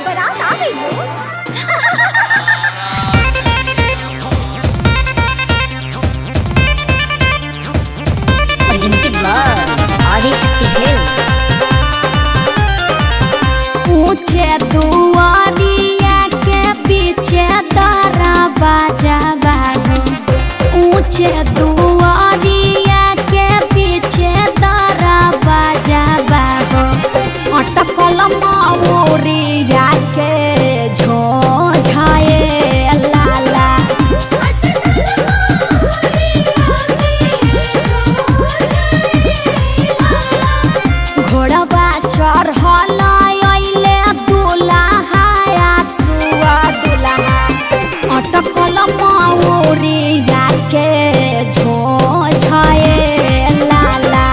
बारात आ गई हो। ऊंचे दुआरिया के पीछे तारा बाजा बाहो। ऊंचे दुआरिया के पीछे तारा बाजा बाहो। अटकल मौरिया के झोझाए लाला। घोड़वा चढ़ल अइले दुल्हा सुआ दुल्हा। अटकल मौरिया के झोझाए लाला।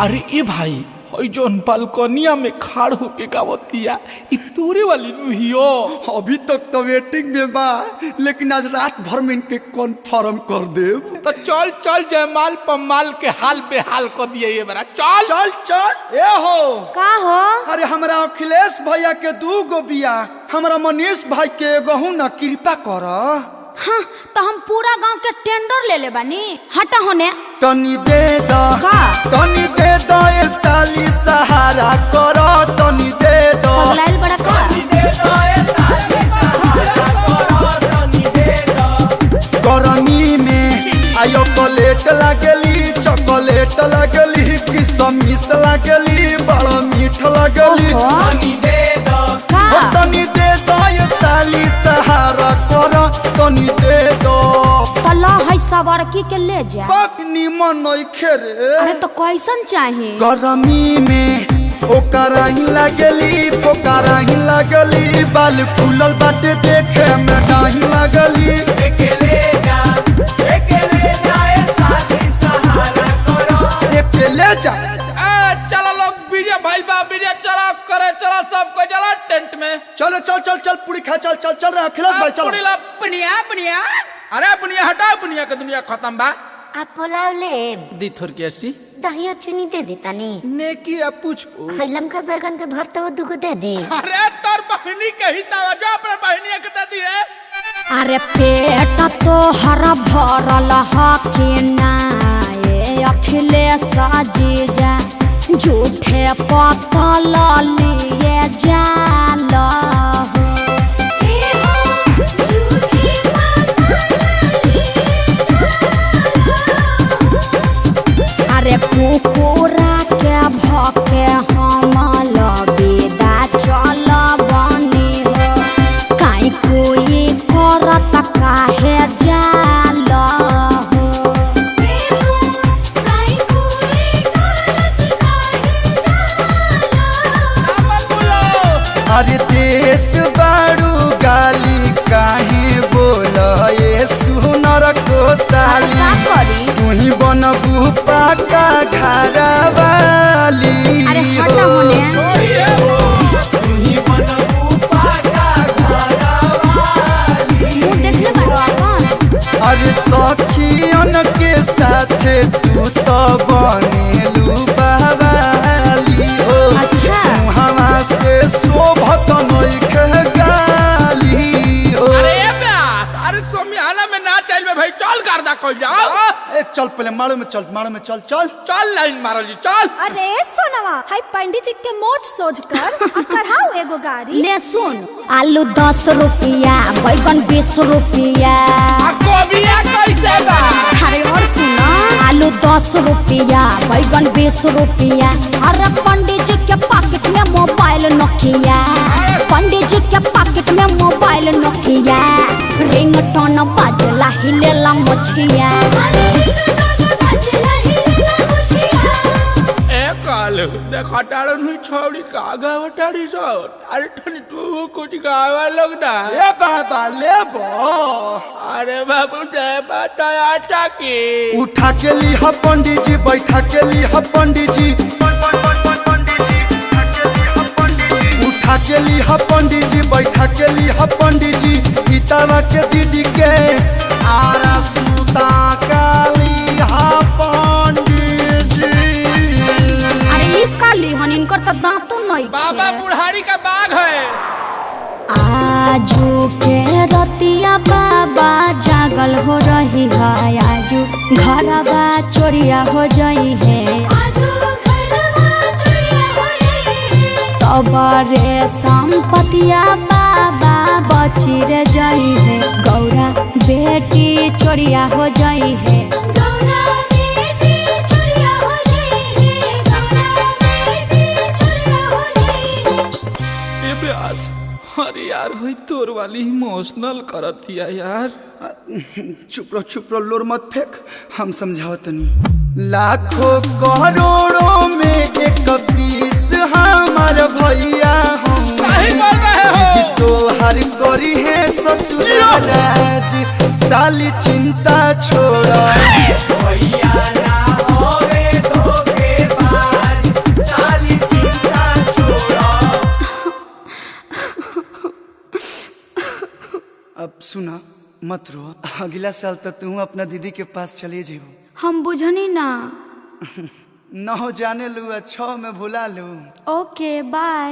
अरे ए भाई हई जोन बालकनिया में खाड़ होके गावतिया इ तोरे वाली नुहियो। अभी तक तो वेटिंग में बा, लेकिन आज रात भर में इनके कन्फर्म कर देब। तो चल चल जयमाल पमाल के हाल बेहाल कर दिए ये बरा। चल चल चल ए हो का हो? अरे हमरा अखिलेश भैया के 2 गो बिया, हमरा मनीष भाई के एगो ना, कृपा कर। हाँ तो हम पूरा गांव के टेंडर ले ले बानी। हटा होने तनी दे दा का? तनी दे दा ए साली सहारा कर। तनी दे दा पगलाइल बड़ा का? गरमी में आयो चॉकलेट लागली, चॉकलेट लागली, किशमिश लागली, बड़ा मीठ लागली। तनी दे दा तनी दे दा ये साली सहारा कर। तनी दे दो तला है सवारकी के ले जा। पकनी मन नइखे रे। अरे तो कैसन चाहिए? गरमी में ओकरा ही लागली, पोकरा ही लागली, बाल फूलल बाटे देखे में डाही लागली। अकेले जा ए साली सहारा करो। अकेले जा चलो लोग विजय भाई बा विजय चला करे चला सबको चला टेंट में। चलो चल चल चल पूरी खा चल चल चल रहा अखिलेश भाई चल। बुनिया बुनिया अरे बुनिया हटाओ बुनिया के दुनिया खत्म बा। आप पुलाव ले दी थोर की ऐसी दही और चीनी दे देता नी। नेकी आ पूछ खैलम का बैगन के भरता वो 2 गो दे दे। अरे तोर बहनी कही तावा जो अपने बहनी के दे दी है। अरे पेट तो हरा भरल हके ना ये अखिलेश जीजा। झूठे पतल लिए जाल हो। अरे कुकुरा के भके हम लबेदा चल बनी हो। काई कोई करत काहे जाल हो। अरे देत बाड़ू गाली काहे बोल ये सुनर को साली। का करी? तू ही बनबू पाका घरा वाली। अरे हटा होने। तू ही बनबू पाका घरा वाली। मुंह देखले बाड़ो अपन। अरे सखियन के साथे तू तो बनेलू बवाली हो। अच्छा हवा से शोभत नइखे गाली हो। अरे ब्यास अरे सोमियाना में ना चल में भाई चल करदा कोई जाओ। ए चल पहले मारो में चल, मारो में चल चल चल लाइन मारो जी चल। अरे सोनवा हाय पंडित जी के मोच सोच कर कराओ एगो गाड़ी। ले सुन आलू 10 रुपया, बैगन 20 रुपया। आ गोबिया कैसे बा? अरे और सुनो आलू 10 रुपया, बैगन 20 रुपया। अरे पंडित जी के पॉकेट में मोबाइल नोकिया। पंडित जी के पॉकेट में मोबाइल नोकिया। रिंगटोन बाजला हिलेला मछिया। ए काल देखा टाड़न हुई छौड़ी का गावटाड़ी सो। अरे ठनी तू कुछ गावा लोग ना। ए बाबा लेबो। अरे बाबू दे बताया टाकी उठा के ली ह पंडित जी, बैठा के ली ह पंडित जी। उठा के ली ह पंडित जी, बैठा के ली ह पंडित जी। गीतावा के दीदी के आरा सुता काली ह ली हन इनकर तो दांतों नहीं बाबा बुढ़ारी का बाघ है। आजू के रतिया बाबा जागल हो रही है, आजू घरवा चोरिया हो जाई है, सबरे संपतिया बाबा बची रे जाई है, गौरा बेटी चोरिया हो जाई है, अरे यार हुई तोर वाली इमोशनल करत दिया यार। चुप रहो लोर मत फेंक, हम समझाओ तनी। लाखों करोड़ों में एक पीस हमार भैया हम, सही बोल रहे हो। तो हर करी है ससुराराज, साली चिंता छोड़ा भैया ना होवे धोखेबाज, साली चिंता छोड़ा। अब सुना मत रो, अगला साल तक तू अपना दीदी के पास चले जेबो। हम बुझनी ना। न हो जाने लू 6 में भुला लू। ओके बाय।